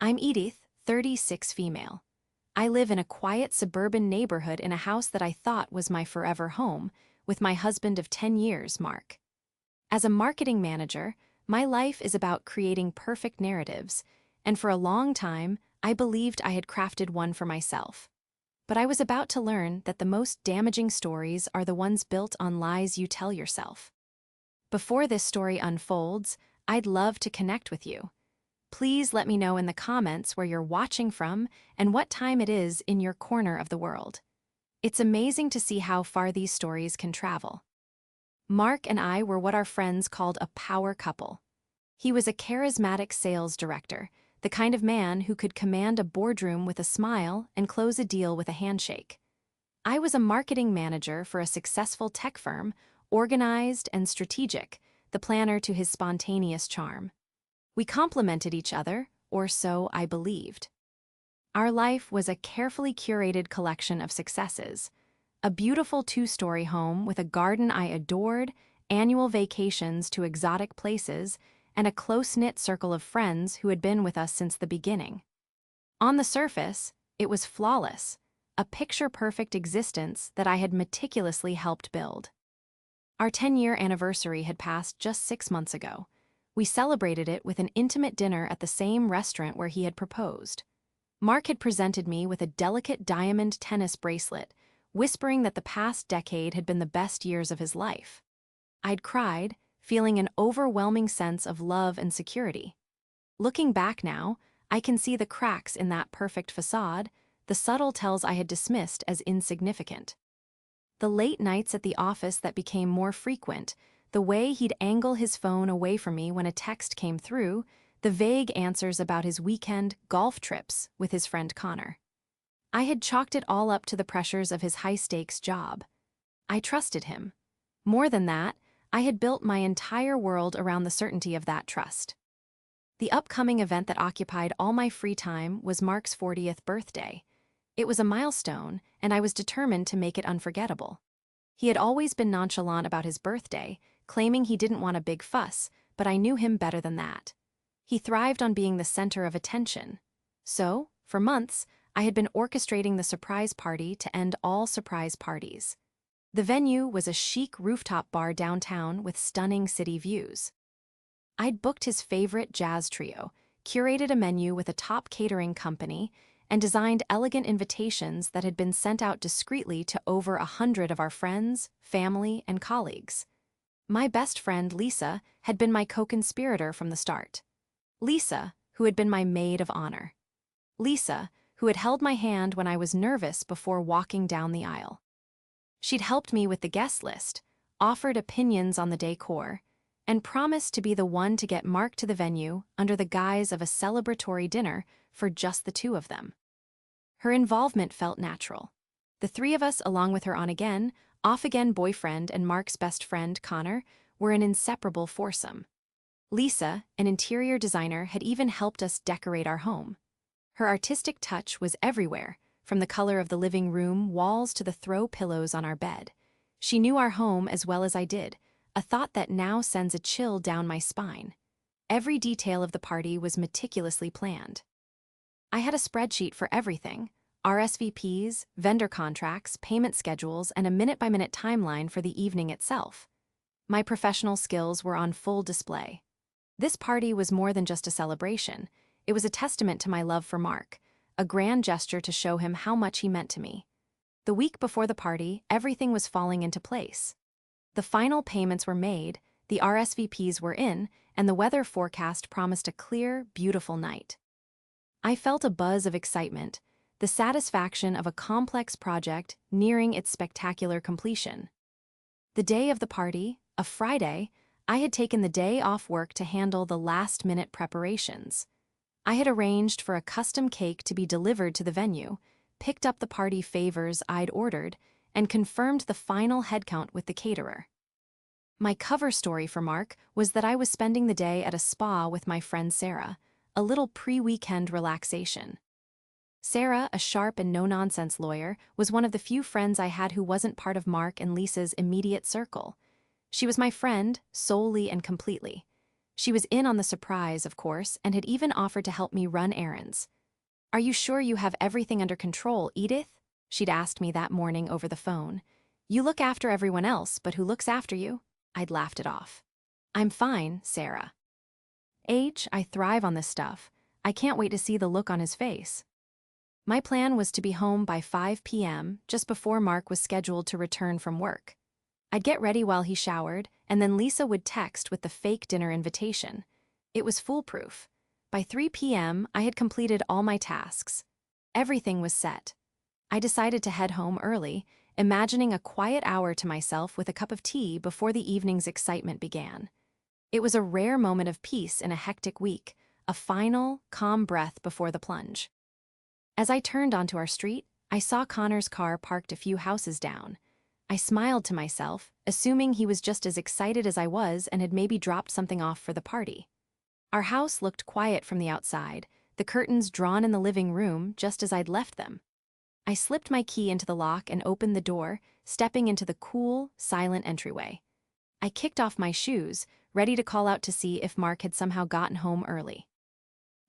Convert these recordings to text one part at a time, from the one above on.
I'm Edith, 36 female. I live in a quiet suburban neighborhood in a house that I thought was my forever home, with my husband of 10 years, Mark. As a marketing manager, my life is about creating perfect narratives, and for a long time, I believed I had crafted one for myself. But I was about to learn that the most damaging stories are the ones built on lies you tell yourself. Before this story unfolds, I'd love to connect with you. Please let me know in the comments where you're watching from and what time it is in your corner of the world. It's amazing to see how far these stories can travel. Mark and I were what our friends called a power couple. He was a charismatic sales director, the kind of man who could command a boardroom with a smile and close a deal with a handshake. I was a marketing manager for a successful tech firm, organized and strategic, the planner to his spontaneous charm. We complemented each other, or so I believed. Our life was a carefully curated collection of successes. A beautiful two-story home with a garden I adored, annual vacations to exotic places, and a close-knit circle of friends who had been with us since the beginning. On the surface, it was flawless, a picture-perfect existence that I had meticulously helped build. Our 10-year anniversary had passed just 6 months ago. We celebrated it with an intimate dinner at the same restaurant where he had proposed. Mark had presented me with a delicate diamond tennis bracelet, whispering that the past decade had been the best years of his life. I'd cried, feeling an overwhelming sense of love and security. Looking back now, I can see the cracks in that perfect facade, the subtle tells I had dismissed as insignificant. The late nights at the office that became more frequent, the way he'd angle his phone away from me when a text came through, the vague answers about his weekend golf trips with his friend Connor. I had chalked it all up to the pressures of his high-stakes job. I trusted him. More than that, I had built my entire world around the certainty of that trust. The upcoming event that occupied all my free time was Mark's 40th birthday. It was a milestone, and I was determined to make it unforgettable. He had always been nonchalant about his birthday, claiming he didn't want a big fuss, but I knew him better than that. He thrived on being the center of attention. So, for months, I had been orchestrating the surprise party to end all surprise parties. The venue was a chic rooftop bar downtown with stunning city views. I'd booked his favorite jazz trio, curated a menu with a top catering company, and designed elegant invitations that had been sent out discreetly to over 100 of our friends, family, and colleagues. My best friend, Lisa, had been my co-conspirator from the start. Lisa, who had been my maid of honor. Lisa, who had held my hand when I was nervous before walking down the aisle. She'd helped me with the guest list, offered opinions on the decor, and promised to be the one to get Mark to the venue under the guise of a celebratory dinner for just the two of them. Her involvement felt natural. The three of us, along with her on-again, off-again boyfriend and Mark's best friend, Connor, were an inseparable foursome. Lisa, an interior designer, had even helped us decorate our home. Her artistic touch was everywhere, from the color of the living room walls to the throw pillows on our bed. She knew our home as well as I did, a thought that now sends a chill down my spine. Every detail of the party was meticulously planned. I had a spreadsheet for everything: RSVPs, vendor contracts, payment schedules, and a minute-by-minute timeline for the evening itself. My professional skills were on full display. This party was more than just a celebration. It was a testament to my love for Mark, a grand gesture to show him how much he meant to me. The week before the party, everything was falling into place. The final payments were made, the RSVPs were in, and the weather forecast promised a clear, beautiful night. I felt a buzz of excitement, the satisfaction of a complex project nearing its spectacular completion. The day of the party, a Friday, I had taken the day off work to handle the last-minute preparations. I had arranged for a custom cake to be delivered to the venue, picked up the party favors I'd ordered, and confirmed the final headcount with the caterer. My cover story for Mark was that I was spending the day at a spa with my friend Sarah, a little pre-weekend relaxation. Sarah, a sharp and no-nonsense lawyer, was one of the few friends I had who wasn't part of Mark and Lisa's immediate circle. She was my friend, solely and completely. She was in on the surprise, of course, and had even offered to help me run errands. "Are you sure you have everything under control, Edith?" She'd asked me that morning over the phone. "You look after everyone else, but who looks after you?" I'd laughed it off. "I'm fine, Sarah." I thrive on this stuff. I can't wait to see the look on his face. My plan was to be home by 5 p.m., just before Mark was scheduled to return from work. I'd get ready while he showered, and then Lisa would text with the fake dinner invitation. It was foolproof. By 3 p.m., I had completed all my tasks. Everything was set. I decided to head home early, imagining a quiet hour to myself with a cup of tea before the evening's excitement began. It was a rare moment of peace in a hectic week, a final, calm breath before the plunge. As I turned onto our street, I saw Connor's car parked a few houses down. I smiled to myself, assuming he was just as excited as I was and had maybe dropped something off for the party. Our house looked quiet from the outside, the curtains drawn in the living room just as I'd left them. I slipped my key into the lock and opened the door, stepping into the cool, silent entryway. I kicked off my shoes, ready to call out to see if Mark had somehow gotten home early.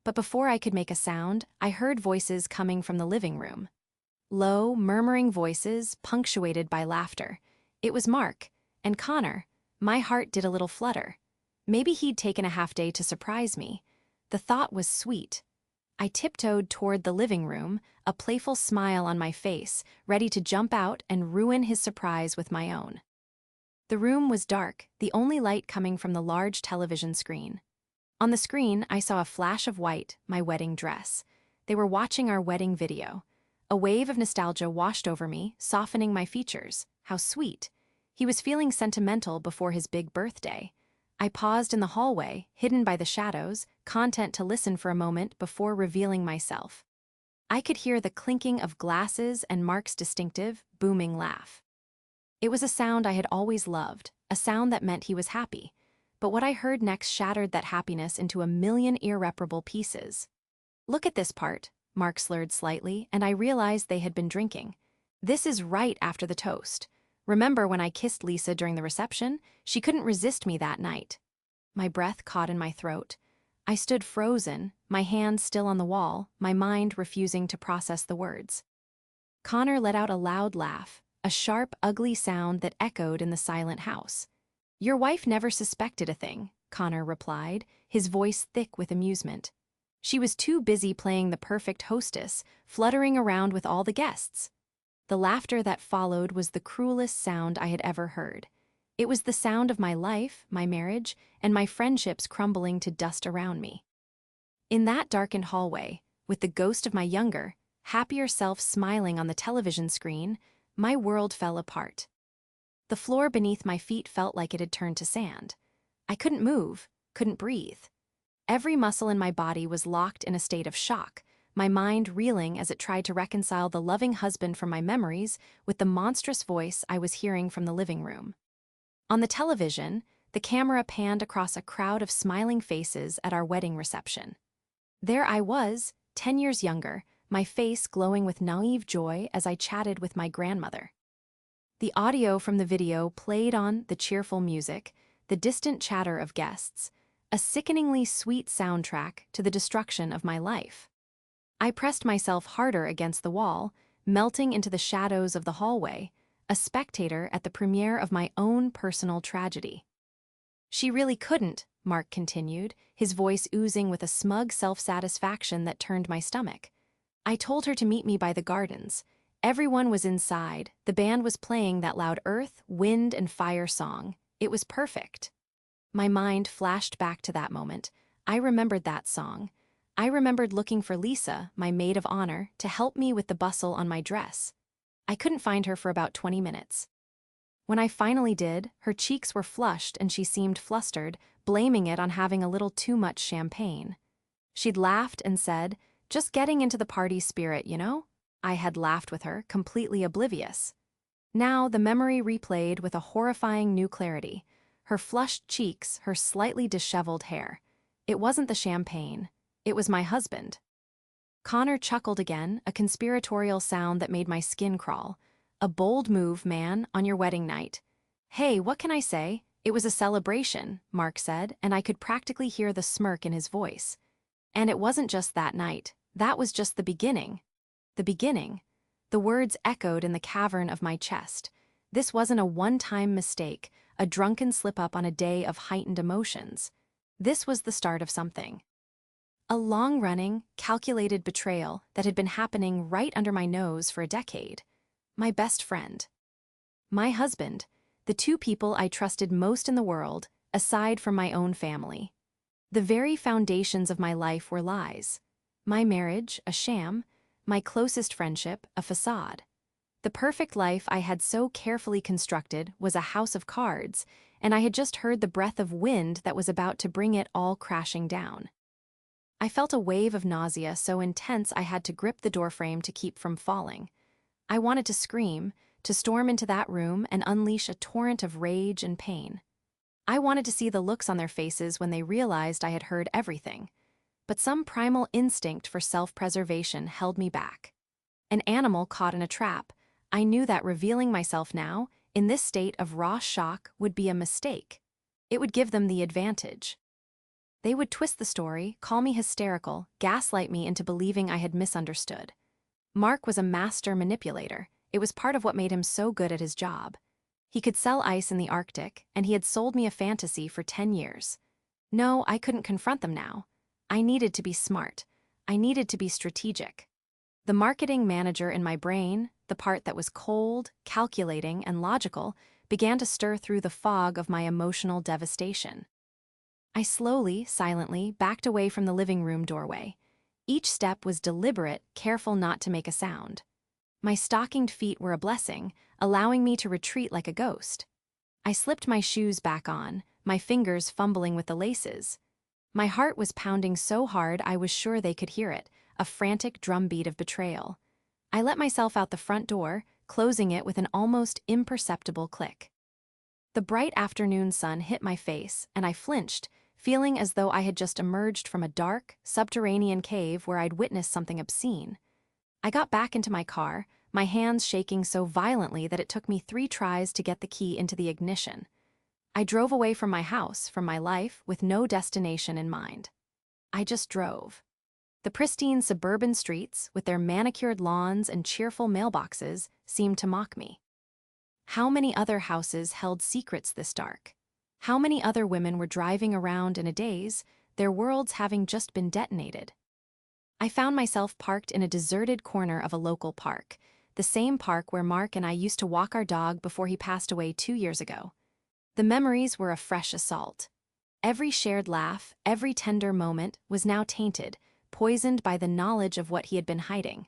But before I could make a sound, I heard voices coming from the living room. Low, murmuring voices, punctuated by laughter. It was Mark, and Connor. My heart did a little flutter. Maybe he'd taken a half day to surprise me. The thought was sweet. I tiptoed toward the living room, a playful smile on my face, ready to jump out and ruin his surprise with my own. The room was dark, the only light coming from the large television screen. On the screen, I saw a flash of white, my wedding dress. They were watching our wedding video. A wave of nostalgia washed over me, softening my features. How sweet. He was feeling sentimental before his big birthday. I paused in the hallway, hidden by the shadows, content to listen for a moment before revealing myself. I could hear the clinking of glasses and Mark's distinctive, booming laugh. It was a sound I had always loved, a sound that meant he was happy. But what I heard next shattered that happiness into a million irreparable pieces. "Look at this part," Mark slurred slightly, and I realized they had been drinking. "This is right after the toast. Remember when I kissed Lisa during the reception? She couldn't resist me that night." My breath caught in my throat. I stood frozen, my hands still on the wall, my mind refusing to process the words. Connor let out a loud laugh, a sharp, ugly sound that echoed in the silent house. "Your wife never suspected a thing," Connor replied, his voice thick with amusement. "She was too busy playing the perfect hostess, fluttering around with all the guests." The laughter that followed was the cruelest sound I had ever heard. It was the sound of my life, my marriage, and my friendships crumbling to dust around me. In that darkened hallway, with the ghost of my younger, happier self smiling on the television screen, my world fell apart. The floor beneath my feet felt like it had turned to sand. I couldn't move, couldn't breathe. Every muscle in my body was locked in a state of shock, my mind reeling as it tried to reconcile the loving husband from my memories with the monstrous voice I was hearing from the living room. On the television, the camera panned across a crowd of smiling faces at our wedding reception. There I was, 10 years younger, my face glowing with naive joy as I chatted with my grandmother. The audio from the video played on the cheerful music, the distant chatter of guests, a sickeningly sweet soundtrack to the destruction of my life. I pressed myself harder against the wall, melting into the shadows of the hallway, a spectator at the premiere of my own personal tragedy. "She really couldn't," Mark continued, his voice oozing with a smug self-satisfaction that turned my stomach. "I told her to meet me by the gardens. Everyone was inside, the band was playing that loud earth, wind, and fire song. It was perfect." My mind flashed back to that moment. I remembered that song. I remembered looking for Lisa, my maid of honor, to help me with the bustle on my dress. I couldn't find her for about 20 minutes. When I finally did, her cheeks were flushed and she seemed flustered, blaming it on having a little too much champagne. She'd laughed and said, "Just getting into the party spirit, you know?" I had laughed with her, completely oblivious. Now the memory replayed with a horrifying new clarity. Her flushed cheeks, her slightly disheveled hair. It wasn't the champagne. It was my husband. Connor chuckled again, a conspiratorial sound that made my skin crawl. "A bold move, man, on your wedding night. Hey, what can I say? It was a celebration, Mark said, and I could practically hear the smirk in his voice. And it wasn't just that night. That was just the beginning. The beginning. The words echoed in the cavern of my chest. This wasn't a one-time mistake, a drunken slip-up on a day of heightened emotions. This was the start of something. A long-running, calculated betrayal that had been happening right under my nose for a decade. My best friend. My husband. The two people I trusted most in the world, aside from my own family. The very foundations of my life were lies. My marriage, a sham. My closest friendship, a facade. The perfect life I had so carefully constructed was a house of cards, and I had just heard the breath of wind that was about to bring it all crashing down. I felt a wave of nausea so intense I had to grip the doorframe to keep from falling. I wanted to scream, to storm into that room and unleash a torrent of rage and pain. I wanted to see the looks on their faces when they realized I had heard everything. But some primal instinct for self-preservation held me back. An animal caught in a trap. I knew that revealing myself now, in this state of raw shock, would be a mistake. It would give them the advantage. They would twist the story, call me hysterical, gaslight me into believing I had misunderstood. Mark was a master manipulator. It was part of what made him so good at his job. He could sell ice in the Arctic, and he had sold me a fantasy for 10 years. No, I couldn't confront them now. I needed to be smart. I needed to be strategic. The marketing manager in my brain, the part that was cold, calculating, and logical, began to stir through the fog of my emotional devastation. I slowly, silently, backed away from the living room doorway. Each step was deliberate, careful not to make a sound. My stockinged feet were a blessing, allowing me to retreat like a ghost. I slipped my shoes back on, my fingers fumbling with the laces. My heart was pounding so hard I was sure they could hear it, a frantic drumbeat of betrayal. I let myself out the front door, closing it with an almost imperceptible click. The bright afternoon sun hit my face, and I flinched, feeling as though I had just emerged from a dark, subterranean cave where I'd witnessed something obscene. I got back into my car, my hands shaking so violently that it took me 3 tries to get the key into the ignition. I drove away from my house, from my life, with no destination in mind. I just drove. The pristine suburban streets, with their manicured lawns and cheerful mailboxes, seemed to mock me. How many other houses held secrets this dark? How many other women were driving around in a daze, their worlds having just been detonated? I found myself parked in a deserted corner of a local park, the same park where Mark and I used to walk our dog before he passed away 2 years ago. The memories were a fresh assault. Every shared laugh, every tender moment was now tainted, poisoned by the knowledge of what he had been hiding.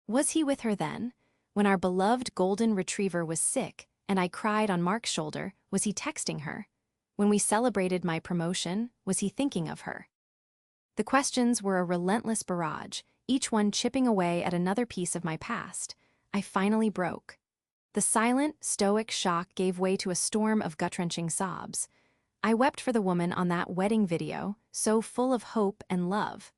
Was he with her then? When our beloved golden retriever was sick and I cried on Mark's shoulder, was he texting her? When we celebrated my promotion, was he thinking of her? The questions were a relentless barrage, each one chipping away at another piece of my past. I finally broke. The silent, stoic shock gave way to a storm of gut-wrenching sobs. I wept for the woman on that wedding video, so full of hope and love.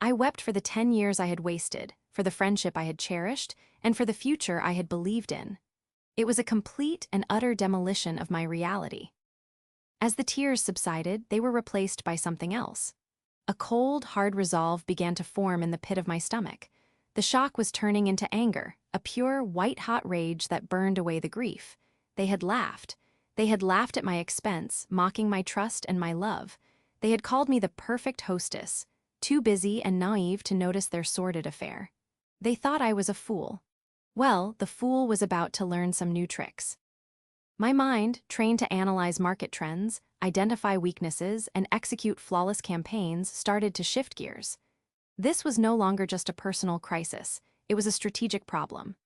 I wept for the 10 years I had wasted, for the friendship I had cherished, and for the future I had believed in. It was a complete and utter demolition of my reality. As the tears subsided, they were replaced by something else. A cold, hard resolve began to form in the pit of my stomach. The shock was turning into anger, a pure, white-hot rage that burned away the grief. They had laughed. They had laughed at my expense, mocking my trust and my love. They had called me the perfect hostess, too busy and naive to notice their sordid affair. They thought I was a fool. Well, the fool was about to learn some new tricks. My mind, trained to analyze market trends, identify weaknesses, and execute flawless campaigns, started to shift gears. This was no longer just a personal crisis, it was a strategic problem.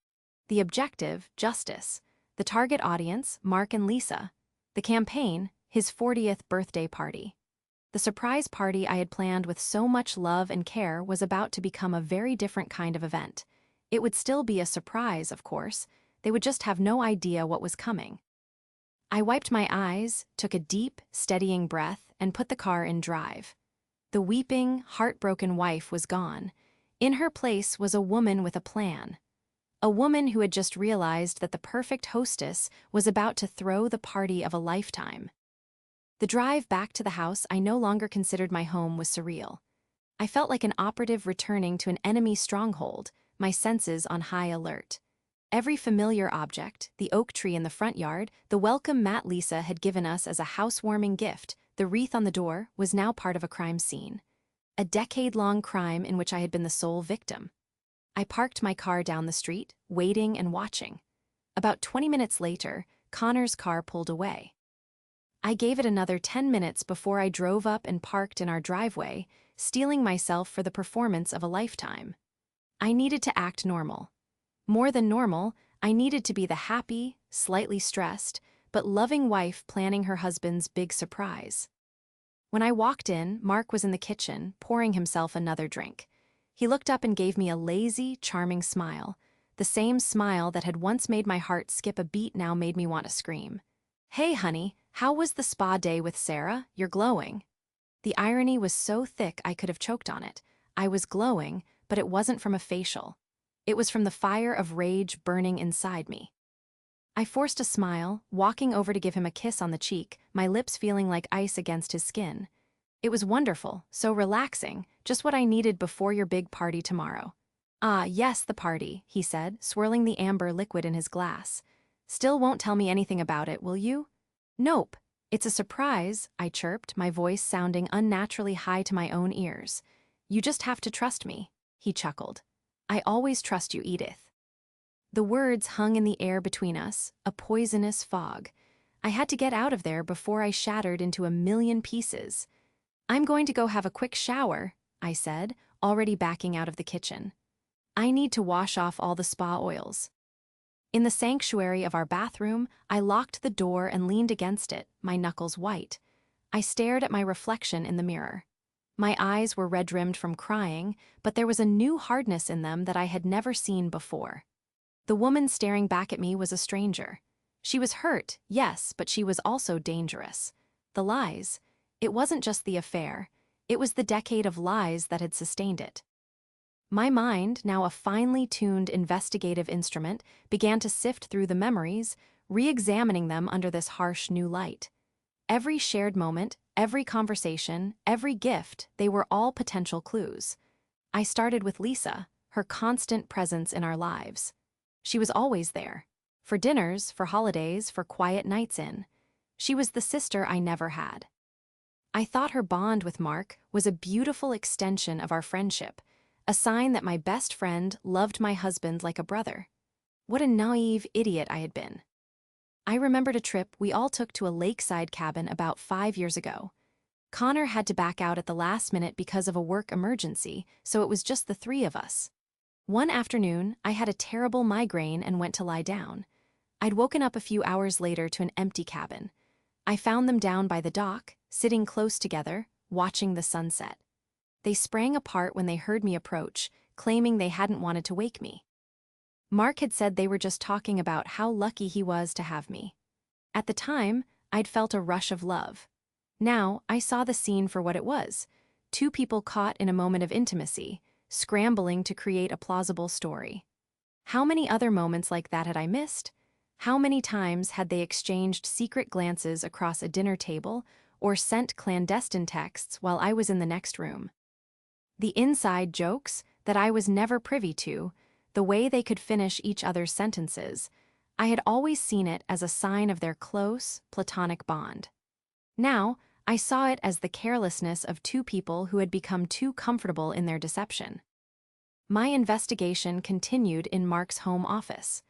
The objective, justice. The target audience, Mark and Lisa. The campaign, his 40th birthday party. The surprise party I had planned with so much love and care was about to become a very different kind of event. It would still be a surprise, of course. They would just have no idea what was coming. I wiped my eyes, took a deep, steadying breath, and put the car in drive. The weeping, heartbroken wife was gone. In her place was a woman with a plan. A woman who had just realized that the perfect hostess was about to throw the party of a lifetime. The drive back to the house I no longer considered my home was surreal. I felt like an operative returning to an enemy stronghold, my senses on high alert. Every familiar object, the oak tree in the front yard, the welcome mat Lisa had given us as a housewarming gift, the wreath on the door, was now part of a crime scene. A decade-long crime in which I had been the sole victim. I parked my car down the street, waiting and watching. About 20 minutes later, Connor's car pulled away. I gave it another 10 minutes before I drove up and parked in our driveway, steeling myself for the performance of a lifetime. I needed to act normal. More than normal, I needed to be the happy, slightly stressed, but loving wife planning her husband's big surprise. When I walked in, Mark was in the kitchen, pouring himself another drink. He looked up and gave me a lazy, charming smile. The same smile that had once made my heart skip a beat now made me want to scream. "Hey, honey, how was the spa day with Sarah? You're glowing." The irony was so thick I could have choked on it. I was glowing, but it wasn't from a facial. It was from the fire of rage burning inside me. I forced a smile, walking over to give him a kiss on the cheek, my lips feeling like ice against his skin. It was wonderful, so relaxing, just what I needed before your big party tomorrow. "Ah, yes, the party," he said, swirling the amber liquid in his glass. "Still won't tell me anything about it, will you?" "Nope. It's a surprise," I chirped, my voice sounding unnaturally high to my own ears. "You just have to trust me," he chuckled. "I always trust you, Edith." The words hung in the air between us, a poisonous fog. I had to get out of there before I shattered into a million pieces. "I'm going to go have a quick shower," I said, already backing out of the kitchen. "I need to wash off all the spa oils." In the sanctuary of our bathroom, I locked the door and leaned against it, my knuckles white. I stared at my reflection in the mirror. My eyes were red-rimmed from crying, but there was a new hardness in them that I had never seen before. The woman staring back at me was a stranger. She was hurt, yes, but she was also dangerous. The lies. It wasn't just the affair. It was the decade of lies that had sustained it. My mind, now a finely tuned investigative instrument, began to sift through the memories, re-examining them under this harsh new light. Every shared moment, every conversation, every gift, they were all potential clues. I started with Lisa, her constant presence in our lives. She was always there. For dinners, for holidays, for quiet nights in. She was the sister I never had. I thought her bond with Mark was a beautiful extension of our friendship, a sign that my best friend loved my husband like a brother. What a naive idiot I had been. I remembered a trip we all took to a lakeside cabin about 5 years ago. Connor had to back out at the last minute because of a work emergency, so it was just the three of us. One afternoon, I had a terrible migraine and went to lie down. I'd woken up a few hours later to an empty cabin. I found them down by the dock, sitting close together, watching the sunset. They sprang apart when they heard me approach, claiming they hadn't wanted to wake me. Mark had said they were just talking about how lucky he was to have me. At the time, I'd felt a rush of love. Now, I saw the scene for what it was. Two people caught in a moment of intimacy, scrambling to create a plausible story. How many other moments like that had I missed? How many times had they exchanged secret glances across a dinner table or sent clandestine texts while I was in the next room? The inside jokes that I was never privy to, the way they could finish each other's sentences, I had always seen it as a sign of their close, platonic bond. Now, I saw it as the carelessness of two people who had become too comfortable in their deception. My investigation continued in Mark's home office.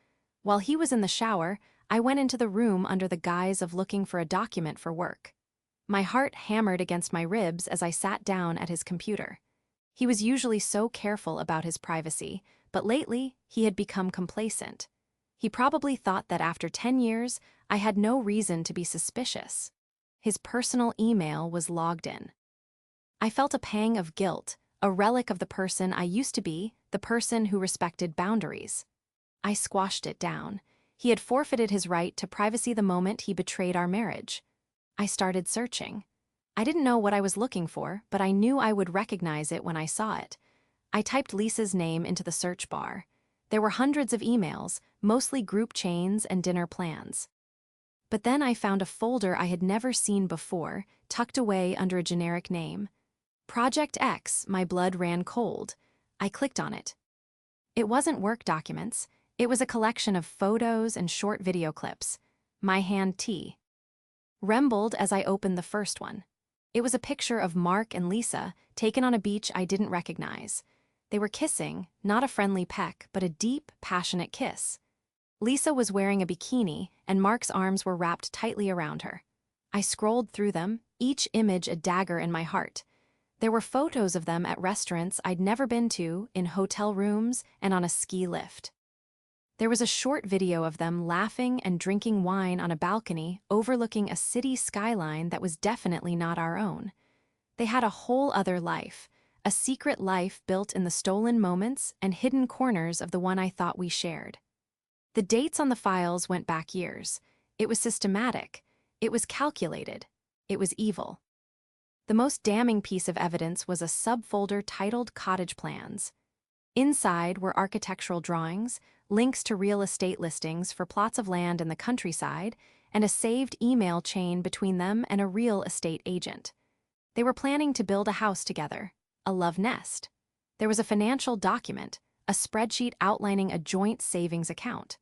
While he was in the shower, I went into the room under the guise of looking for a document for work. My heart hammered against my ribs as I sat down at his computer. He was usually so careful about his privacy, but lately he had become complacent. He probably thought that after 10 years, I had no reason to be suspicious. His personal email was logged in. I felt a pang of guilt, a relic of the person I used to be, the person who respected boundaries. I squashed it down. He had forfeited his right to privacy the moment he betrayed our marriage. I started searching. I didn't know what I was looking for, but I knew I would recognize it when I saw it. I typed Lisa's name into the search bar. There were hundreds of emails, mostly group chains and dinner plans. But then I found a folder I had never seen before, tucked away under a generic name. Project X. My blood ran cold. I clicked on it. It wasn't work documents. It was a collection of photos and short video clips. My hand T trembled as I opened the first one. It was a picture of Mark and Lisa, taken on a beach I didn't recognize. They were kissing, not a friendly peck, but a deep, passionate kiss. Lisa was wearing a bikini, and Mark's arms were wrapped tightly around her. I scrolled through them, each image a dagger in my heart. There were photos of them at restaurants I'd never been to, in hotel rooms, and on a ski lift. There was a short video of them laughing and drinking wine on a balcony overlooking a city skyline that was definitely not our own. They had a whole other life, a secret life built in the stolen moments and hidden corners of the one I thought we shared. The dates on the files went back years. It was systematic. It was calculated. It was evil. The most damning piece of evidence was a subfolder titled Cottage Plans. Inside were architectural drawings, links to real estate listings for plots of land in the countryside, and a saved email chain between them and a real estate agent. They were planning to build a house together, a love nest. There was a financial document, a spreadsheet outlining a joint savings account.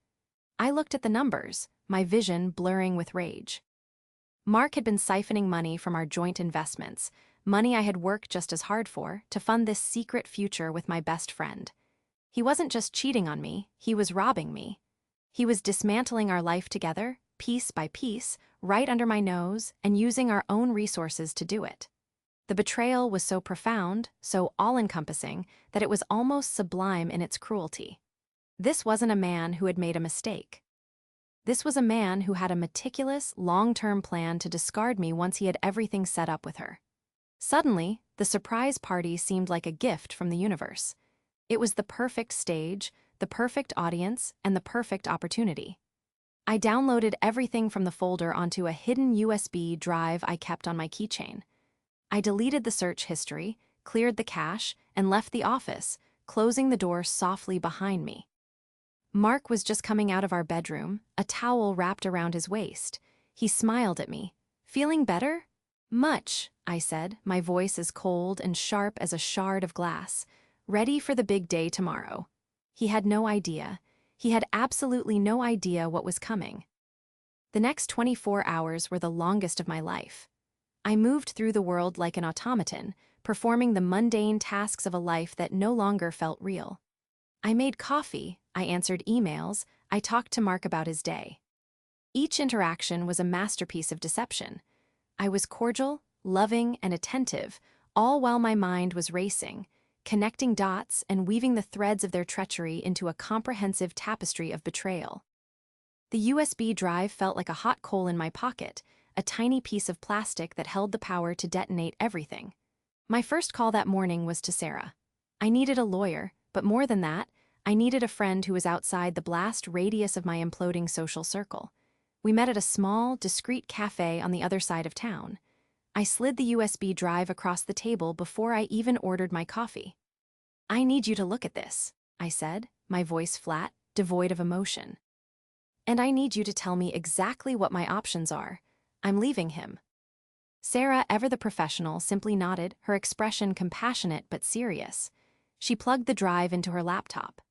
I looked at the numbers, my vision blurring with rage. Mark had been siphoning money from our joint investments, money I had worked just as hard for, to fund this secret future with my best friend. He wasn't just cheating on me, he was robbing me. He was dismantling our life together, piece by piece, right under my nose, and using our own resources to do it. The betrayal was so profound, so all-encompassing, that it was almost sublime in its cruelty. This wasn't a man who had made a mistake. This was a man who had a meticulous, long-term plan to discard me once he had everything set up with her. Suddenly, the surprise party seemed like a gift from the universe. It was the perfect stage, the perfect audience, and the perfect opportunity. I downloaded everything from the folder onto a hidden USB drive I kept on my keychain. I deleted the search history, cleared the cache, and left the office, closing the door softly behind me. Mark was just coming out of our bedroom, a towel wrapped around his waist. He smiled at me. "Feeling better?" "Much," I said, my voice as cold and sharp as a shard of glass. "Ready for the big day tomorrow." He had no idea. He had absolutely no idea what was coming. The next 24 hours were the longest of my life. I moved through the world like an automaton, performing the mundane tasks of a life that no longer felt real. I made coffee, I answered emails, I talked to Mark about his day. Each interaction was a masterpiece of deception. I was cordial, loving, and attentive, all while my mind was racing, connecting dots and weaving the threads of their treachery into a comprehensive tapestry of betrayal. The USB drive felt like a hot coal in my pocket, a tiny piece of plastic that held the power to detonate everything. My first call that morning was to Sarah. I needed a lawyer, but more than that, I needed a friend who was outside the blast radius of my imploding social circle. We met at a small, discreet cafe on the other side of town. I slid the USB drive across the table before I even ordered my coffee. "I need you to look at this," I said, my voice flat, devoid of emotion. "And I need you to tell me exactly what my options are. I'm leaving him." Sarah, ever the professional, simply nodded, her expression compassionate but serious. She plugged the drive into her laptop.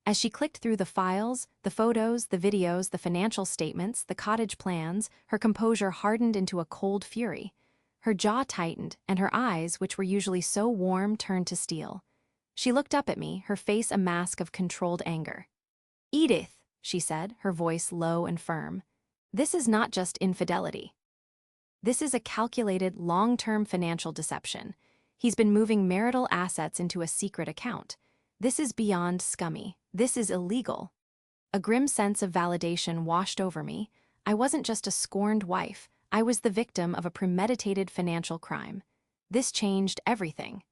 As she clicked through the files, the photos, the videos, the financial statements, the cottage plans, her composure hardened into a cold fury. Her jaw tightened, and her eyes, which were usually so warm, turned to steel. She looked up at me, her face a mask of controlled anger. "Edith," she said, her voice low and firm, "this is not just infidelity. This is a calculated, long-term financial deception. He's been moving marital assets into a secret account. This is beyond scummy. This is illegal." A grim sense of validation washed over me. I wasn't just a scorned wife. I was the victim of a premeditated financial crime. This changed everything.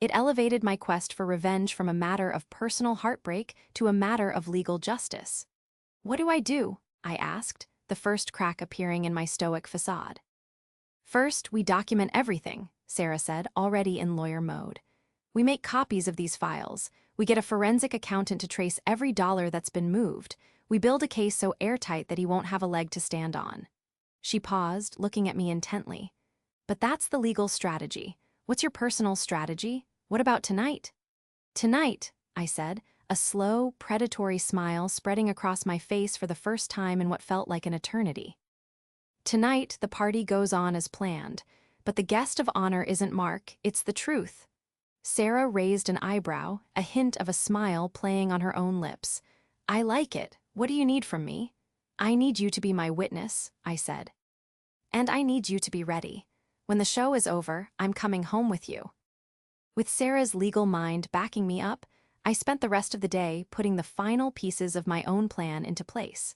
It elevated my quest for revenge from a matter of personal heartbreak to a matter of legal justice. "What do I do?" I asked, the first crack appearing in my stoic facade. "First, we document everything," Sarah said, already in lawyer mode. "We make copies of these files. We get a forensic accountant to trace every dollar that's been moved. We build a case so airtight that he won't have a leg to stand on." She paused, looking at me intently. But that's the legal strategy. What's your personal strategy? What about tonight? Tonight, I said, a slow, predatory smile spreading across my face for the first time in what felt like an eternity. Tonight, the party goes on as planned, but the guest of honor isn't Mark, it's the truth. Sarah raised an eyebrow, a hint of a smile playing on her own lips. I like it. What do you need from me? I need you to be my witness, I said. And I need you to be ready. When the show is over, I'm coming home with you. With Sarah's legal mind backing me up, I spent the rest of the day putting the final pieces of my own plan into place.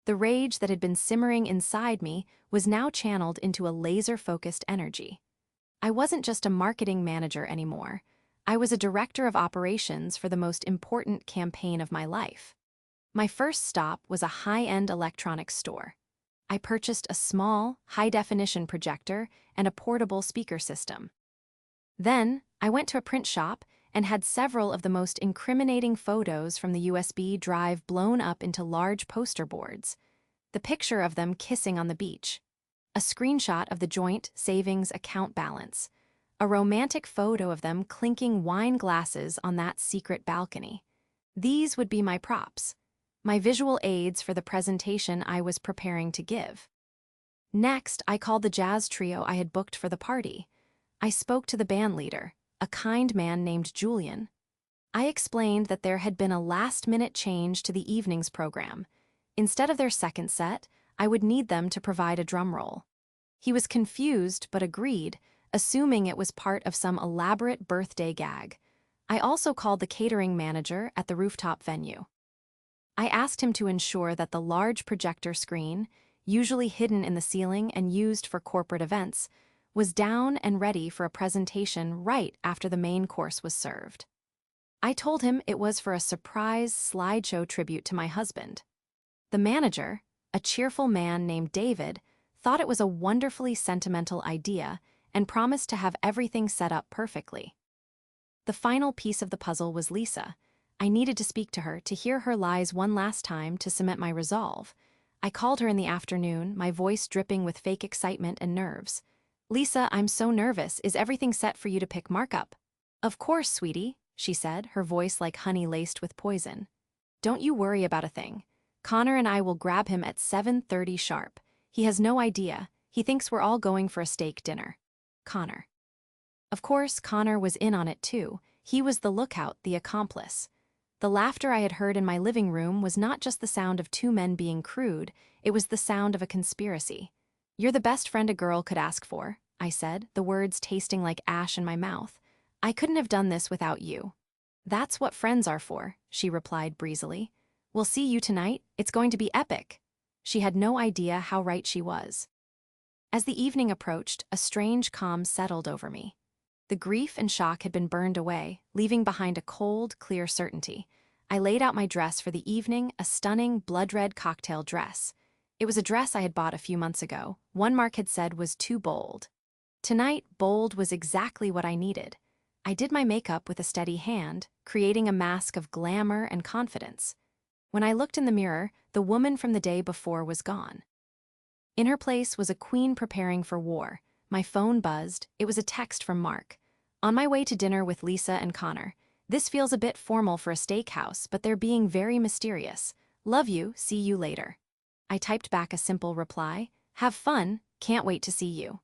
The rage that had been simmering inside me was now channeled into a laser-focused energy. I wasn't just a marketing manager anymore. I was a director of operations for the most important campaign of my life. My first stop was a high-end electronics store. I purchased a small, high-definition projector and a portable speaker system. Then, I went to a print shop and had several of the most incriminating photos from the USB drive blown up into large poster boards. The picture of them kissing on the beach. A screenshot of the joint savings account balance. A romantic photo of them clinking wine glasses on that secret balcony. These would be my props. My visual aids for the presentation I was preparing to give. Next, I called the jazz trio I had booked for the party. I spoke to the band leader, a kind man named Julian. I explained that there had been a last-minute change to the evening's program. Instead of their second set, I would need them to provide a drum roll. He was confused but agreed, assuming it was part of some elaborate birthday gag. I also called the catering manager at the rooftop venue. I asked him to ensure that the large projector screen, usually hidden in the ceiling and used for corporate events, was down and ready for a presentation right after the main course was served. I told him it was for a surprise slideshow tribute to my husband. The manager, a cheerful man named David, thought it was a wonderfully sentimental idea and promised to have everything set up perfectly. The final piece of the puzzle was Lisa. I needed to speak to her, to hear her lies one last time to cement my resolve. I called her in the afternoon, my voice dripping with fake excitement and nerves. Lisa, I'm so nervous. Is everything set for you to pick Mark up? Of course, sweetie, she said, her voice like honey laced with poison. Don't you worry about a thing. Connor and I will grab him at 7:30 sharp. He has no idea. He thinks we're all going for a steak dinner. Connor. Of course, Connor was in on it too. He was the lookout, the accomplice. The laughter I had heard in my living room was not just the sound of two men being crude, it was the sound of a conspiracy. You're the best friend a girl could ask for, I said, the words tasting like ash in my mouth. I couldn't have done this without you. That's what friends are for, she replied breezily. We'll see you tonight, it's going to be epic. She had no idea how right she was. As the evening approached, a strange calm settled over me. The grief and shock had been burned away, leaving behind a cold, clear certainty. I laid out my dress for the evening, a stunning, blood-red cocktail dress. It was a dress I had bought a few months ago. One Mark had said was too bold. Tonight, bold was exactly what I needed. I did my makeup with a steady hand, creating a mask of glamour and confidence. When I looked in the mirror, the woman from the day before was gone. In her place was a queen preparing for war. My phone buzzed. It was a text from Mark. On my way to dinner with Lisa and Connor. This feels a bit formal for a steakhouse, but they're being very mysterious. Love you, see you later. I typed back a simple reply. Have fun, can't wait to see you.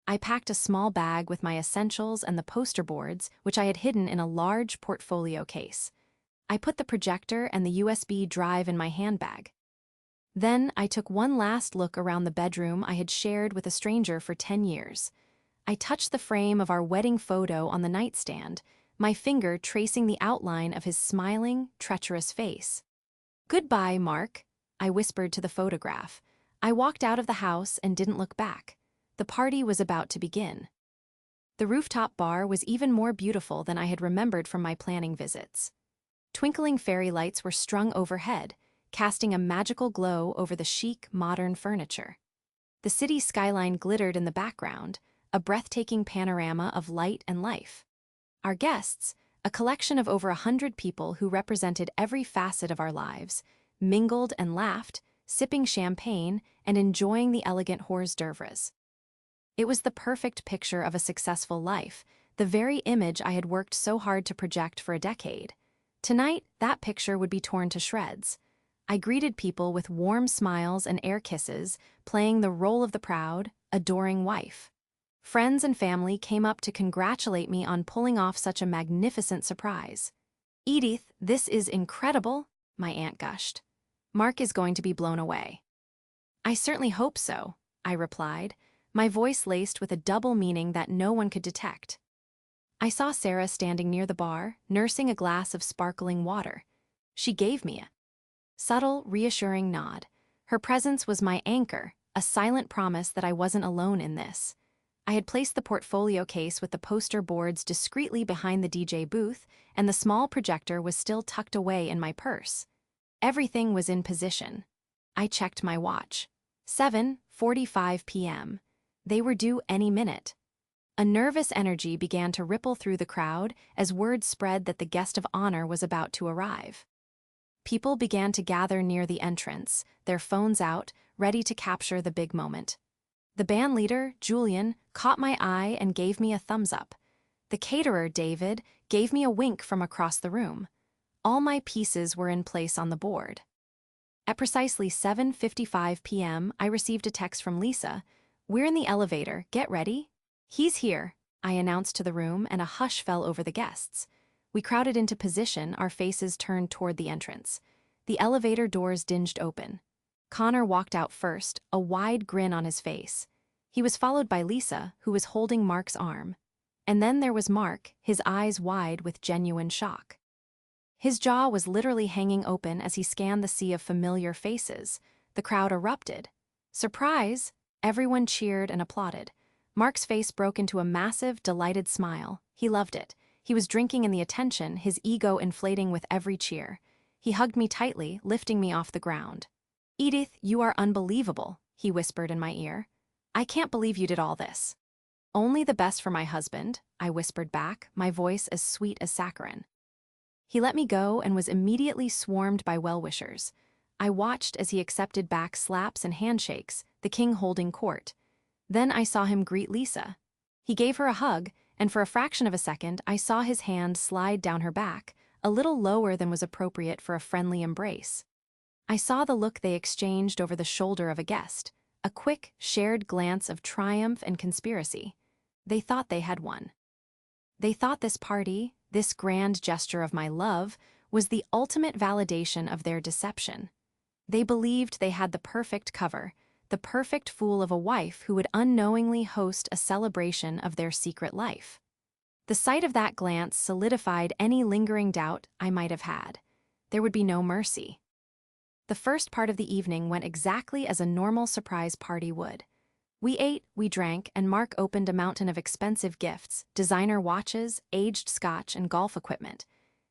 I packed a small bag with my essentials and the poster boards, which I had hidden in a large portfolio case. I put the projector and the USB drive in my handbag. Then I took one last look around the bedroom I had shared with a stranger for 10 years. I touched the frame of our wedding photo on the nightstand, my finger tracing the outline of his smiling, treacherous face. Goodbye, Mark, I whispered to the photograph. I walked out of the house and didn't look back. The party was about to begin. The rooftop bar was even more beautiful than I had remembered from my planning visits. Twinkling fairy lights were strung overhead, casting a magical glow over the chic, modern furniture. The city skyline glittered in the background, a breathtaking panorama of light and life. Our guests, a collection of over 100 people who represented every facet of our lives, mingled and laughed, sipping champagne and enjoying the elegant hors d'oeuvres. It was the perfect picture of a successful life, the very image I had worked so hard to project for a decade. Tonight, that picture would be torn to shreds. I greeted people with warm smiles and air kisses, playing the role of the proud, adoring wife. Friends and family came up to congratulate me on pulling off such a magnificent surprise. "Edith, this is incredible," my aunt gushed. "Mark is going to be blown away." "I certainly hope so," I replied, my voice laced with a double meaning that no one could detect. I saw Sarah standing near the bar, nursing a glass of sparkling water. She gave me a subtle, reassuring nod. Her presence was my anchor, a silent promise that I wasn't alone in this. I had placed the portfolio case with the poster boards discreetly behind the DJ booth, and the small projector was still tucked away in my purse. Everything was in position. I checked my watch. 7:45 p.m. They were due any minute. A nervous energy began to ripple through the crowd as word spread that the guest of honor was about to arrive. People began to gather near the entrance, their phones out, ready to capture the big moment. The band leader, Julian, caught my eye and gave me a thumbs up. The caterer, David, gave me a wink from across the room. All my pieces were in place on the board. At precisely 7:55 p.m., I received a text from Lisa. "We're in the elevator, get ready." "He's here," I announced to the room, and a hush fell over the guests. We crowded into position, our faces turned toward the entrance. The elevator doors dinged open. Connor walked out first, a wide grin on his face. He was followed by Lisa, who was holding Mark's arm. And then there was Mark, his eyes wide with genuine shock. His jaw was literally hanging open as he scanned the sea of familiar faces. The crowd erupted. "Surprise!" Everyone cheered and applauded. Mark's face broke into a massive, delighted smile. He loved it. He was drinking in the attention, his ego inflating with every cheer. He hugged me tightly, lifting me off the ground. "Edith, you are unbelievable," he whispered in my ear. "I can't believe you did all this." "Only the best for my husband," I whispered back, my voice as sweet as saccharin. He let me go and was immediately swarmed by well-wishers. I watched as he accepted back slaps and handshakes, the king holding court. Then I saw him greet Lisa. He gave her a hug, and for a fraction of a second I saw his hand slide down her back, a little lower than was appropriate for a friendly embrace. I saw the look they exchanged over the shoulder of a guest, a quick, shared glance of triumph and conspiracy. They thought they had won. They thought this party, this grand gesture of my love, was the ultimate validation of their deception. They believed they had the perfect cover, the perfect fool of a wife who would unknowingly host a celebration of their secret life. The sight of that glance solidified any lingering doubt I might have had. There would be no mercy. The first part of the evening went exactly as a normal surprise party would. We ate, we drank, and Mark opened a mountain of expensive gifts, designer watches, aged scotch, and golf equipment.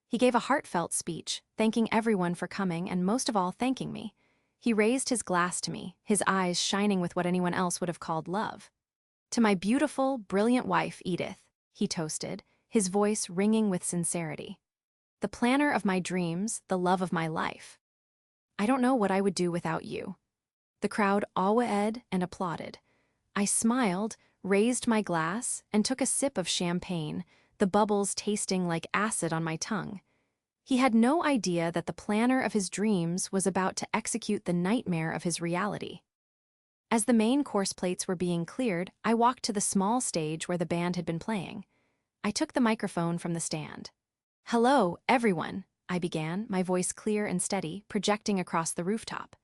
He gave a heartfelt speech, thanking everyone for coming and most of all thanking me. He raised his glass to me, his eyes shining with what anyone else would have called love. "To my beautiful, brilliant wife, Edith," he toasted, his voice ringing with sincerity. "The planner of my dreams, the love of my life. I don't know what I would do without you." The crowd awed and applauded. I smiled, raised my glass, and took a sip of champagne, the bubbles tasting like acid on my tongue. He had no idea that the planner of his dreams was about to execute the nightmare of his reality. As the main course plates were being cleared, I walked to the small stage where the band had been playing. I took the microphone from the stand. "Hello, everyone," I began, my voice clear and steady, projecting across the rooftop.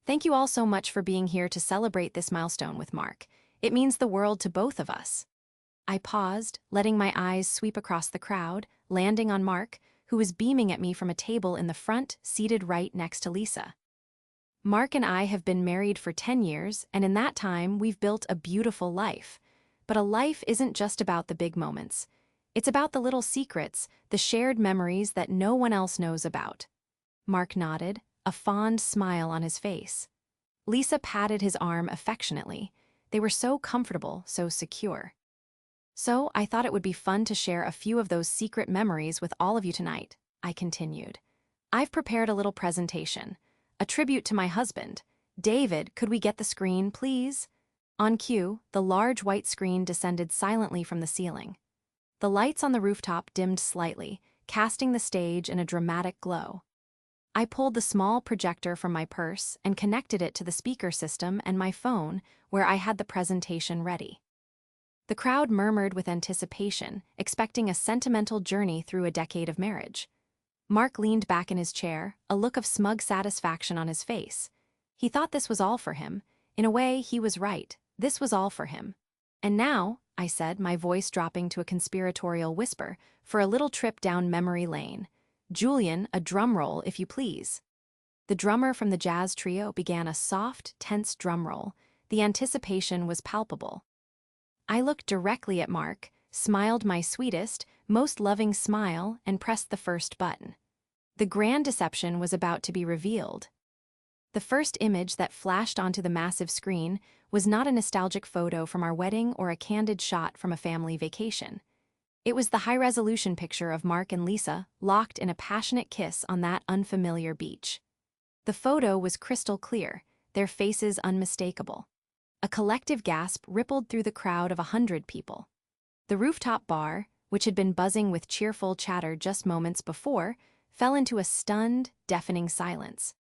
"Thank you all so much for being here to celebrate this milestone with Mark. It means the world to both of us." I paused, letting my eyes sweep across the crowd, landing on Mark, who was beaming at me from a table in the front, seated right next to Lisa. "Mark and I have been married for 10 years, and in that time we've built a beautiful life. But a life isn't just about the big moments. It's about the little secrets, the shared memories that no one else knows about." Mark nodded, a fond smile on his face. Lisa patted his arm affectionately. They were so comfortable, so secure. "So I thought it would be fun to share a few of those secret memories with all of you tonight," I continued. "I've prepared a little presentation, a tribute to my husband. "David, could we get the screen, please?" On cue, the large white screen descended silently from the ceiling. The lights on the rooftop dimmed slightly, casting the stage in a dramatic glow. I pulled the small projector from my purse and connected it to the speaker system and my phone, where I had the presentation ready. The crowd murmured with anticipation, expecting a sentimental journey through a decade of marriage. Mark leaned back in his chair, a look of smug satisfaction on his face. He thought this was all for him. In a way, he was right. This was all for him. "And now," I said, my voice dropping to a conspiratorial whisper, "for a little trip down memory lane. Julian, a drum roll, if you please." The drummer from the jazz trio began a soft, tense drum roll. The anticipation was palpable. I looked directly at Mark, smiled my sweetest, most loving smile, and pressed the first button. The grand deception was about to be revealed. The first image that flashed onto the massive screen was not a nostalgic photo from our wedding or a candid shot from a family vacation. It was the high-resolution picture of Mark and Lisa locked in a passionate kiss on that unfamiliar beach. The photo was crystal clear, their faces unmistakable. A collective gasp rippled through the crowd of 100 people. The rooftop bar, which had been buzzing with cheerful chatter just moments before, fell into a stunned, deafening silence.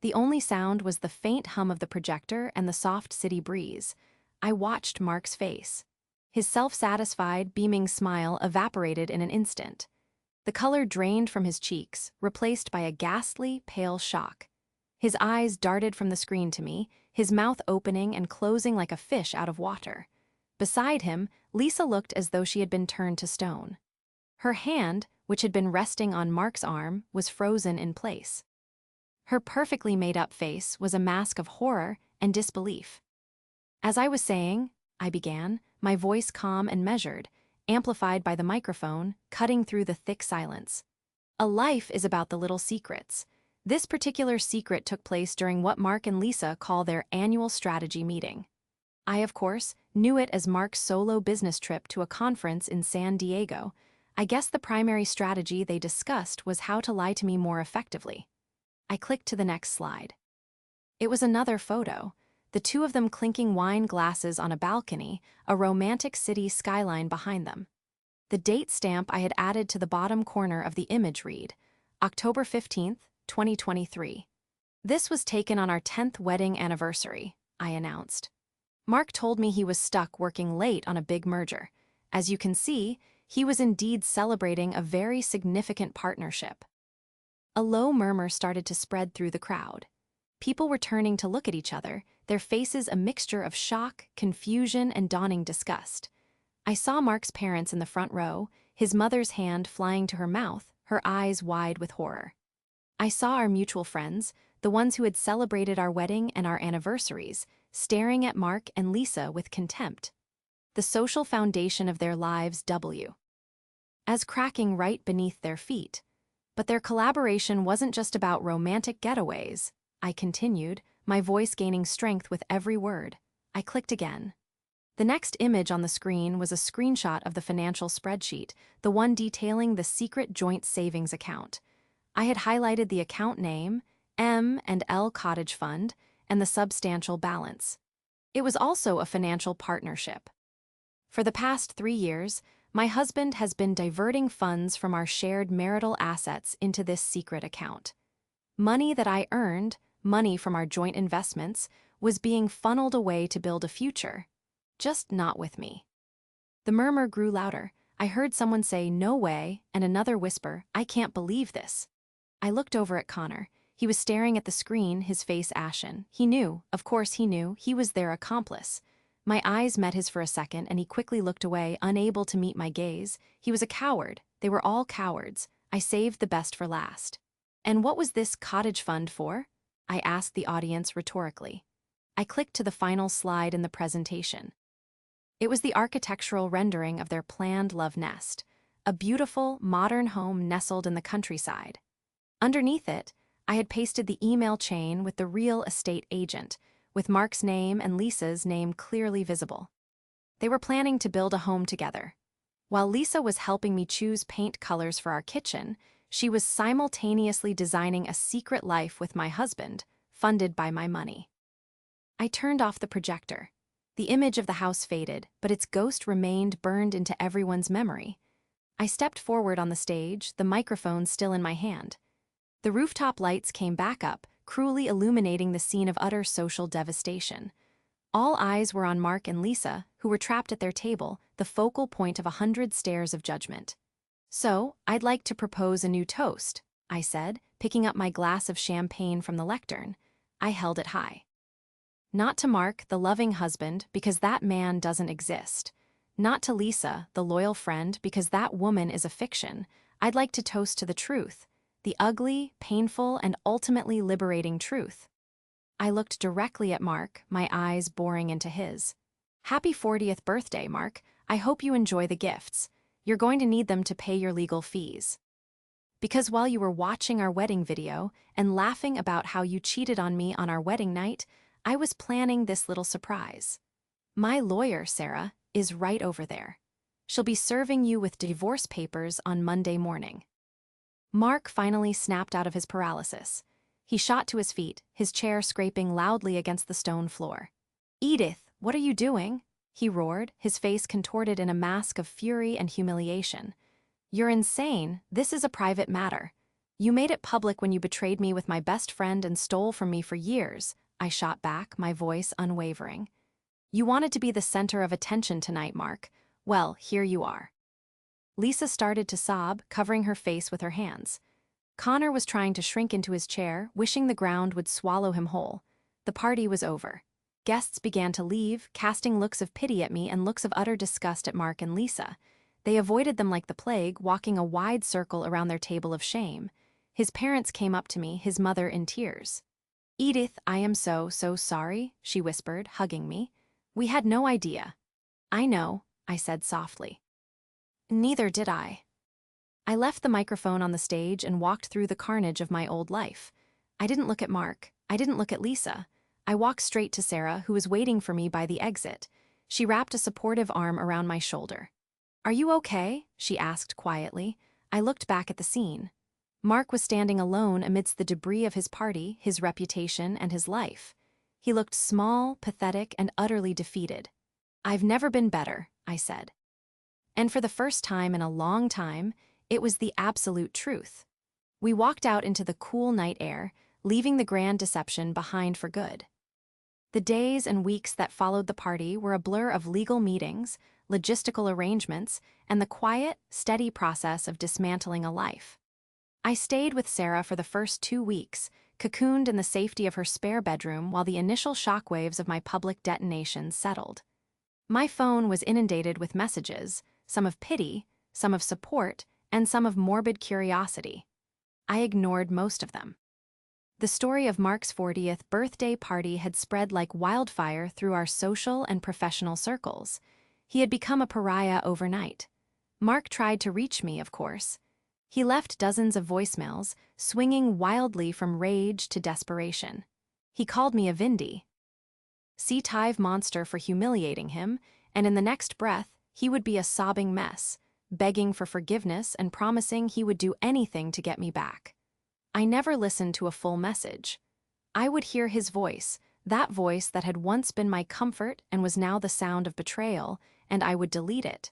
The only sound was the faint hum of the projector and the soft city breeze. I watched Mark's face. His self-satisfied, beaming smile evaporated in an instant. The color drained from his cheeks, replaced by a ghastly, pale shock. His eyes darted from the screen to me, his mouth opening and closing like a fish out of water. Beside him, Lisa looked as though she had been turned to stone. Her hand, which had been resting on Mark's arm, was frozen in place. Her perfectly made-up face was a mask of horror and disbelief. "As I was saying," I began, my voice calm and measured, amplified by the microphone, cutting through the thick silence. "A life is about the little secrets. This particular secret took place during what Mark and Lisa call their annual strategy meeting. I, of course, knew it as Mark's solo business trip to a conference in San Diego. I guess the primary strategy they discussed was how to lie to me more effectively." I clicked to the next slide. It was another photo, the two of them clinking wine glasses on a balcony, a romantic city skyline behind them. The date stamp I had added to the bottom corner of the image read, October 15th, 2023. "This was taken on our 10th wedding anniversary," I announced. Mark told me he was stuck working late on a big merger. As you can see, he was indeed celebrating a very significant partnership. A low murmur started to spread through the crowd. People were turning to look at each other, their faces a mixture of shock, confusion, and dawning disgust. I saw Mark's parents in the front row, his mother's hand flying to her mouth, her eyes wide with horror. I saw our mutual friends, the ones who had celebrated our wedding and our anniversaries, staring at Mark and Lisa with contempt. The social foundation of their lives as cracking right beneath their feet. But their collaboration wasn't just about romantic getaways, I continued, my voice gaining strength with every word. I clicked again. The next image on the screen was a screenshot of the financial spreadsheet, the one detailing the secret joint savings account. I had highlighted the account name, M&L Cottage Fund, and the substantial balance. It was also a financial partnership. For the past 3 years, my husband has been diverting funds from our shared marital assets into this secret account. Money that I earned, money from our joint investments, was being funneled away to build a future. Just not with me. The murmur grew louder. I heard someone say, "No way," and another whisper, "I can't believe this." I looked over at Connor. He was staring at the screen, his face ashen. He knew, of course he knew, he was their accomplice. My eyes met his for a second, and he quickly looked away, unable to meet my gaze. He was a coward. They were all cowards. I saved the best for last. "And what was this cottage fund for?" I asked the audience rhetorically. I clicked to the final slide in the presentation. It was the architectural rendering of their planned love nest, a beautiful, modern home nestled in the countryside. Underneath it, I had pasted the email chain with the real estate agent, with Mark's name and Lisa's name clearly visible. They were planning to build a home together. While Lisa was helping me choose paint colors for our kitchen, she was simultaneously designing a secret life with my husband, funded by my money. I turned off the projector. The image of the house faded, but its ghost remained burned into everyone's memory. I stepped forward on the stage, the microphone still in my hand. The rooftop lights came back up, cruelly illuminating the scene of utter social devastation. All eyes were on Mark and Lisa, who were trapped at their table, the focal point of 100 stares of judgment. "So, I'd like to propose a new toast," I said, picking up my glass of champagne from the lectern. I held it high. "Not to Mark, the loving husband, because that man doesn't exist. Not to Lisa, the loyal friend, because that woman is a fiction. I'd like to toast to the truth, the ugly, painful, and ultimately liberating truth." I looked directly at Mark, my eyes boring into his. "Happy 40th birthday, Mark. I hope you enjoy the gifts. You're going to need them to pay your legal fees. Because while you were watching our wedding video and laughing about how you cheated on me on our wedding night, I was planning this little surprise. My lawyer, Sarah, is right over there. She'll be serving you with divorce papers on Monday morning." Mark finally snapped out of his paralysis. He shot to his feet, his chair scraping loudly against the stone floor. "Edith, what are you doing?" he roared, his face contorted in a mask of fury and humiliation. "You're insane. This is a private matter. You made it public when you betrayed me with my best friend and stole from me for years," I shot back, my voice unwavering. "You wanted to be the center of attention tonight, Mark. Well, here you are." Lisa started to sob, covering her face with her hands. Connor was trying to shrink into his chair, wishing the ground would swallow him whole. The party was over. Guests began to leave, casting looks of pity at me and looks of utter disgust at Mark and Lisa. They avoided them like the plague, walking a wide circle around their table of shame. His parents came up to me, his mother in tears. "Edith, I am so sorry," she whispered, hugging me. "We had no idea." "I know," I said softly. "Neither did I." I left the microphone on the stage and walked through the carnage of my old life. I didn't look at Mark. I didn't look at Lisa. I walked straight to Sarah, who was waiting for me by the exit. She wrapped a supportive arm around my shoulder. "Are you okay?" she asked quietly. I looked back at the scene. Mark was standing alone amidst the debris of his party, his reputation, and his life. He looked small, pathetic, and utterly defeated. "I've never been better," I said. And for the first time in a long time, it was the absolute truth. We walked out into the cool night air, leaving the grand deception behind for good. The days and weeks that followed the party were a blur of legal meetings, logistical arrangements, and the quiet, steady process of dismantling a life. I stayed with Sarah for the first 2 weeks, cocooned in the safety of her spare bedroom while the initial shockwaves of my public detonations settled. My phone was inundated with messages, some of pity, some of support, and some of morbid curiosity. I ignored most of them. The story of Mark's 40th birthday party had spread like wildfire through our social and professional circles. He had become a pariah overnight. Mark tried to reach me, of course. He left dozens of voicemails, swinging wildly from rage to desperation. He called me a Vindi, C-Tive monster for humiliating him, and in the next breath, he would be a sobbing mess, begging for forgiveness and promising he would do anything to get me back. I never listened to a full message. I would hear his voice, that voice that had once been my comfort and was now the sound of betrayal, and I would delete it.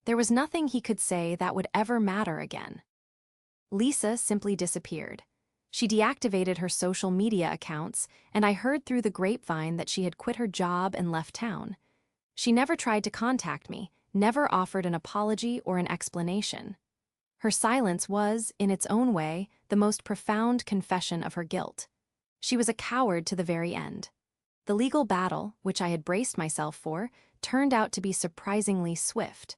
There was nothing he could say that would ever matter again. Lisa simply disappeared. She deactivated her social media accounts, and I heard through the grapevine that she had quit her job and left town. She never tried to contact me, never offered an apology or an explanation. Her silence was, in its own way, the most profound confession of her guilt. She was a coward to the very end. The legal battle, which I had braced myself for, turned out to be surprisingly swift.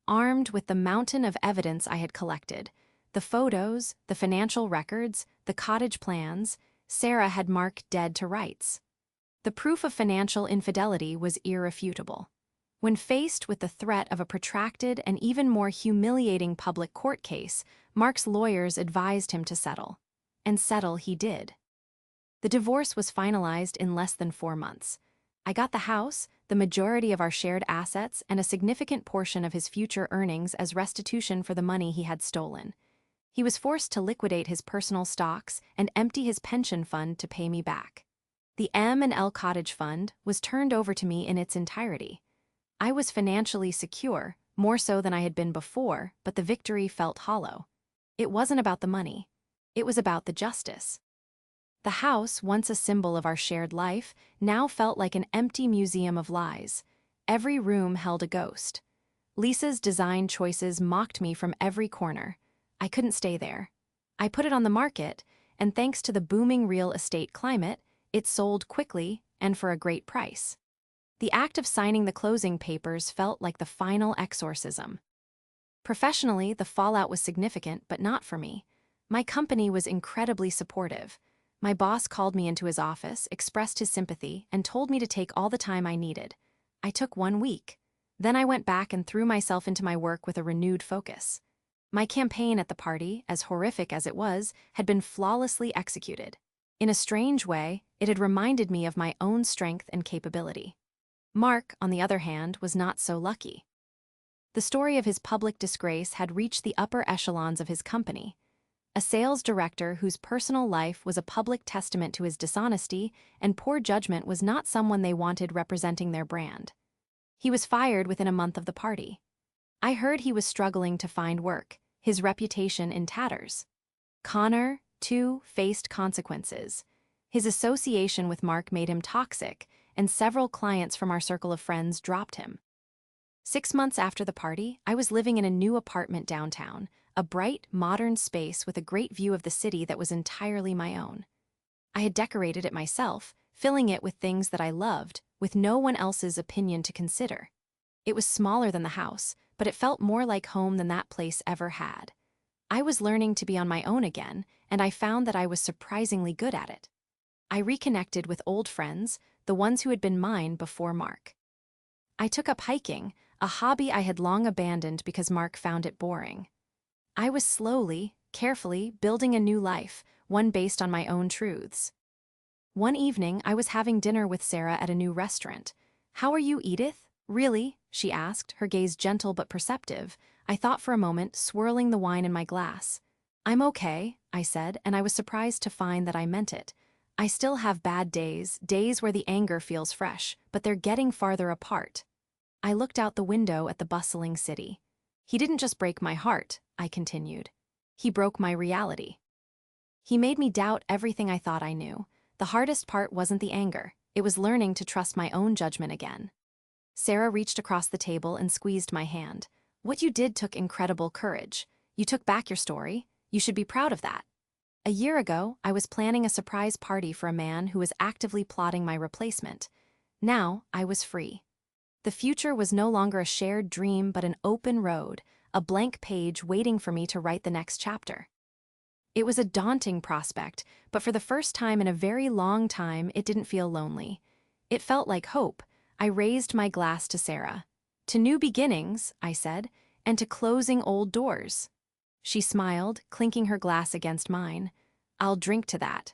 Armed with the mountain of evidence I had collected, the photos, the financial records, the cottage plans, Sarah had Mark dead to rights. The proof of financial infidelity was irrefutable. When faced with the threat of a protracted and even more humiliating public court case, Mark's lawyers advised him to settle. And settle he did. The divorce was finalized in less than 4 months. I got the house, the majority of our shared assets, and a significant portion of his future earnings as restitution for the money he had stolen. He was forced to liquidate his personal stocks and empty his pension fund to pay me back. The M&L Cottage Fund was turned over to me in its entirety. I was financially secure, more so than I had been before, but the victory felt hollow. It wasn't about the money. It was about the justice. The house, once a symbol of our shared life, now felt like an empty museum of lies. Every room held a ghost. Lisa's design choices mocked me from every corner. I couldn't stay there. I put it on the market, and thanks to the booming real estate climate, it sold quickly and for a great price. The act of signing the closing papers felt like the final exorcism. Professionally, the fallout was significant, but not for me. My company was incredibly supportive. My boss called me into his office, expressed his sympathy, and told me to take all the time I needed. I took 1 week. Then I went back and threw myself into my work with a renewed focus. My campaign at the party, as horrific as it was, had been flawlessly executed. In a strange way, it had reminded me of my own strength and capability. Mark, on the other hand, was not so lucky. The story of his public disgrace had reached the upper echelons of his company. A sales director whose personal life was a public testament to his dishonesty and poor judgment was not someone they wanted representing their brand. He was fired within a month of the party. I heard he was struggling to find work, his reputation in tatters. Connor, too, faced consequences. His association with Mark made him toxic, and several clients from our circle of friends dropped him. 6 months after the party, I was living in a new apartment downtown, a bright, modern space with a great view of the city that was entirely my own. I had decorated it myself, filling it with things that I loved, with no one else's opinion to consider. It was smaller than the house, but it felt more like home than that place ever had. I was learning to be on my own again, and I found that I was surprisingly good at it. I reconnected with old friends, the ones who had been mine before Mark. I took up hiking, a hobby I had long abandoned because Mark found it boring. I was slowly, carefully building a new life, one based on my own truths. One evening, I was having dinner with Sarah at a new restaurant. "How are you, Edith?" "Really?" she asked, her gaze gentle but perceptive. I thought for a moment, swirling the wine in my glass. "I'm okay," I said, and I was surprised to find that I meant it. I still have bad days, days where the anger feels fresh, but they're getting farther apart. I looked out the window at the bustling city. "He didn't just break my heart," I continued. "He broke my reality. He made me doubt everything I thought I knew. The hardest part wasn't the anger. It was learning to trust my own judgment again." Sarah reached across the table and squeezed my hand. "What you did took incredible courage. You took back your story. You should be proud of that. A year ago, I was planning a surprise party for a man who was actively plotting my replacement. Now, I was free. The future was no longer a shared dream but an open road, a blank page waiting for me to write the next chapter." It was a daunting prospect, but for the first time in a very long time, it didn't feel lonely. It felt like hope. I raised my glass to Sarah. "To new beginnings," I said, "and to closing old doors." She smiled, clinking her glass against mine. "I'll drink to that."